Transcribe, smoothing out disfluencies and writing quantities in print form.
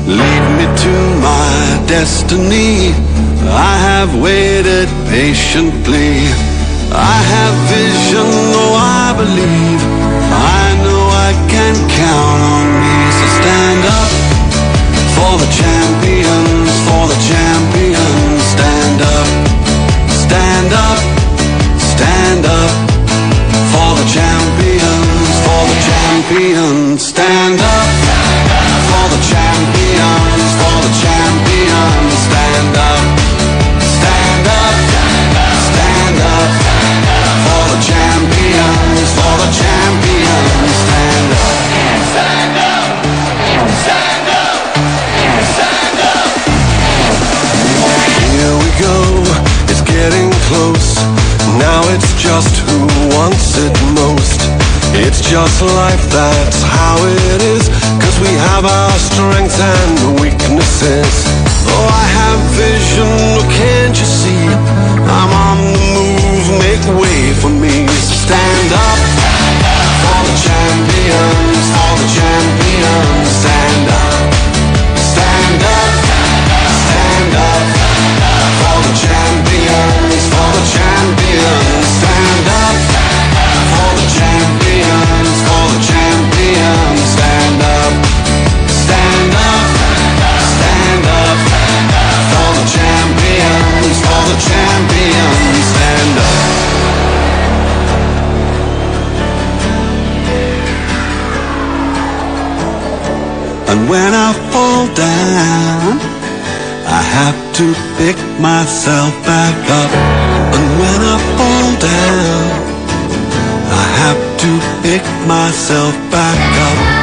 lead me to my destiny. I have waited patiently. I have vision, oh I believe. I know I can count on me. So stand up for the champions, for the champions. Stand up, stand up, stand up for the champions, for the champions. Stand up for the champions, for the champions. Stand up, stand up, stand up for the champions, for the champions. Stand up, stand up, stand up, stand up. Here we go, it's getting close. Now it's just who wants it most. It's just life, that's how it is. 'Cause we have our strengths and weaknesses. Oh, I have vision, oh, can't you see? I'm on the move, make way for me. So stand up for the champions, for the champions. Stand up, stand up, stand up for the champions, for the champions. Stand up for the champions, for the champions. Stand up, stand up, stand up for the champions, for the champions. Stand up. And when I fall down, I have to pick myself back up. And when I fall down, I have to pick myself back up.